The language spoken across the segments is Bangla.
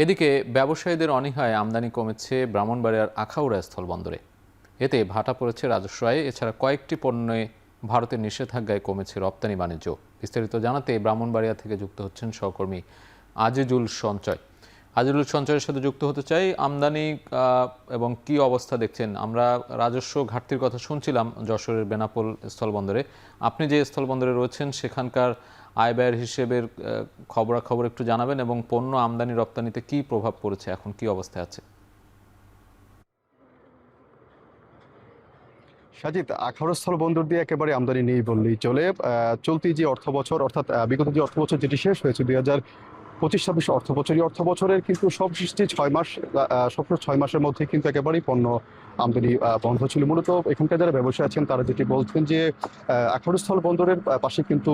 এদিকে ব্যবসায়ীদের অনীহায় আমদানি কমেছে ব্রাহ্মণবাড়িয়ার আখাউড়া স্থলবন্দরে। এতে ভাটা পড়েছে রাজস্ব আয়ে। এছাড়া কয়েকটি পণ্যে ভারতের নিষেধাজ্ঞায় কমেছে রপ্তানি বাণিজ্য। বিস্তারিত জানাতে ব্রাহ্মণবাড়িয়া থেকে যুক্ত হচ্ছেন সহকর্মী আজিজুল সঞ্চয়। আজিজুল সঞ্চয়ের সাথে যুক্ত হতে চাই। আমদানি এবং কি অবস্থা দেখছেন? আমরা রাজস্ব ঘাটতির কথা শুনছিলাম যশোরের বেনাপোল স্থলবন্দরে। আপনি যে স্থলবন্দরে রয়েছেন সেখানকার আয় ব্যয়ের হিসেবের খবরাখবর একটু জানাবেন এবং পণ্য আমদানি রপ্তানিতে কি প্রভাব পড়েছে, এখন কি অবস্থায় আছে? সাজিদ, আখাউড়া স্থলবন্দর দিয়ে একেবারে আমদানি নেই বললেই চলে। চলতি যে অর্থ বছর অর্থাৎ বিগত যে অর্থ বছর যেটি শেষ হয়েছে 2025-26 অর্থ বছর, এই অর্থ বছরের কিন্তু সবশেষে 6 মাস, সবশেষ 6 মাসের মধ্যে কিন্তু একেবারেই পণ্য আমদানি বন্ধ ছিল। মূলত এখানকার যারা ব্যবসায়ী আছেন তারা যেটি বলছেন যে আখাউড়া স্থল বন্দরের পাশে কিন্তু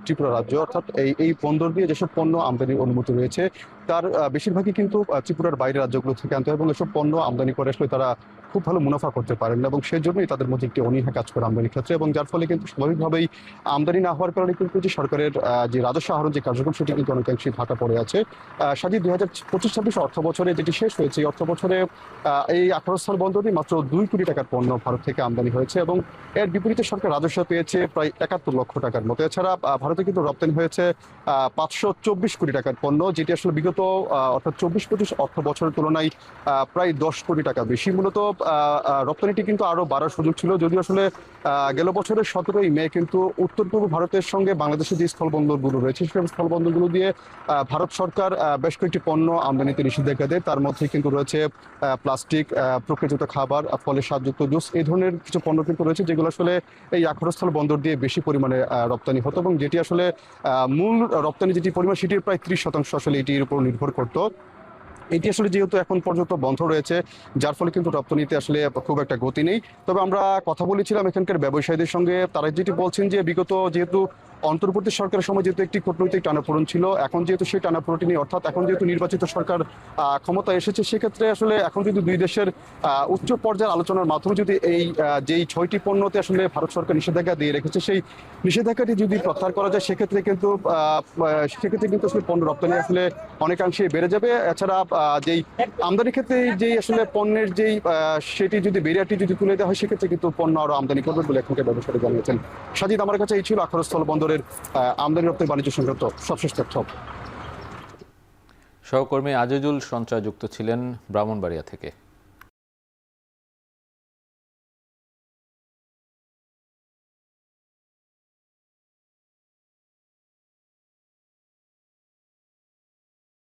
ত্রিপুরা রাজ্য, অর্থাৎ এই বন্দর দিয়ে যেসব পণ্য আমদানির অনুমতি রয়েছে তার বেশিরভাগই কিন্তু ত্রিপুরার বাইরের রাজ্যগুলো থেকে আনতে হয় এবং এসব পণ্য আমদানি করে আসলে তারা খুব ভালো মুনাফা করতে পারেন না এবং সেজন্যই তাদের মধ্যে একটি অনীহা কাজ করে আমদানির ক্ষেত্রে, এবং যার ফলে কিন্তু স্বাভাবিকভাবেই আমদানি না হওয়ার কারণে কিন্তু যে সরকারের যে রাজস্ব আহরণ যে কার্যক্রম সেটি কিন্তু অনেকাংশে ভাটা পড়ে আছে। সাজি 2025-26 অর্থ বছরে যেটি শেষ হয়েছে, এই অর্থ বছরে এই আখাউড়া স্থল বন্দরে মাত্র 2 কোটি টাকার পণ্য ভারত থেকে আমদানি হয়েছে এবং এর বিপরীতে সরকার রাজস্ব পেয়েছে প্রায় 71 লক্ষ টাকার মতো। এছাড়া ভারতে কিন্তু রপ্তানি হয়েছে 524 কোটি টাকার পণ্য, যেটি আসলে বিগত অর্থাৎ 24-25 অর্থ বছরের তুলনায় প্রায় 10 কোটি টাকা বেশি। মূলত রপ্তানিটি কিন্তু আরো বাড়ার সুযোগ ছিল, যদিও আসলে গেল বছরের 17ই মে কিন্তু উত্তর পূর্ব ভারতের সঙ্গে বাংলাদেশের যে স্থলবন্দরগুলো রয়েছে সেই স্থলবন্দরগুলো দিয়ে ভারত সরকার বেশ কয়েকটি পণ্য আমদানিতে নিষেধাজ্ঞা দেয়। তার মধ্যে কিন্তু রয়েছে প্লাস্টিক, প্রক্রিয়াজাত খাবার, ফলের স্বাদযুক্ত জুস, এই ধরনের কিছু পণ্য কিন্তু রয়েছে যেগুলো আসলে এই আখাউড়া স্থল বন্দর দিয়ে বেশি পরিমাণে রপ্তানি হতো এবং যেটি আসলে মূল রপ্তানি যেটি পরিমাণ সেটির প্রায় 30% আসলে এটির উপর নির্ভর করতো। এটি আসলে যেহেতু এখন পর্যন্ত বন্ধ রয়েছে, যার ফলে কিন্তু রপ্তানিতে আসলে খুব একটা গতি নেই। তবে আমরা কথা বলেছিলাম এখানকার ব্যবসায়ীদের সঙ্গে, তারা যেটি বলছেন যে বিগত যেহেতু অন্তর্বর্তী সরকারের সময় যেহেতু একটি কূটনৈতিক টানাপোড়েন ছিল, এখন যেহেতু সেই টানাপোড়েনটি নেই, অর্থাৎ এখন যেহেতু নির্বাচিত সরকার ক্ষমতা এসেছে, সেক্ষেত্রে আসলে এখন যদি দুই দেশের উচ্চ পর্যায়ের আলোচনার মাধ্যমে যদি এই যেই 6টি পণ্যতে আসলে ভারত সরকার নিষেধাজ্ঞা দিয়ে রেখেছে সেই নিষেধাজ্ঞাটি যদি প্রত্যাহার করা যায় সেক্ষেত্রে কিন্তু আসলে পণ্য রপ্তানি আসলে অনেকাংশে বেড়ে যাবে। এছাড়া যেই আমদানির ক্ষেত্রে যেই আসলে পণ্যের যেই সেটি যদি বেরিয়াটি যদি তুলে দেওয়া হয় সেক্ষেত্রে কিন্তু পণ্য আরো আমদানি করবে বলে এখানকার ব্যবসায়ী জানিয়েছেন। সাজিদ, আমার কাছে এই ছিল আখাউড়া স্থল বন্দরের আমদানি রপ্তানি বাণিজ্য সংক্রান্ত সবশেষ তথ্য। সহকর্মী আজিজুল সঞ্চয় যুক্ত ছিলেন ব্রাহ্মণবাড়িয়া থেকে।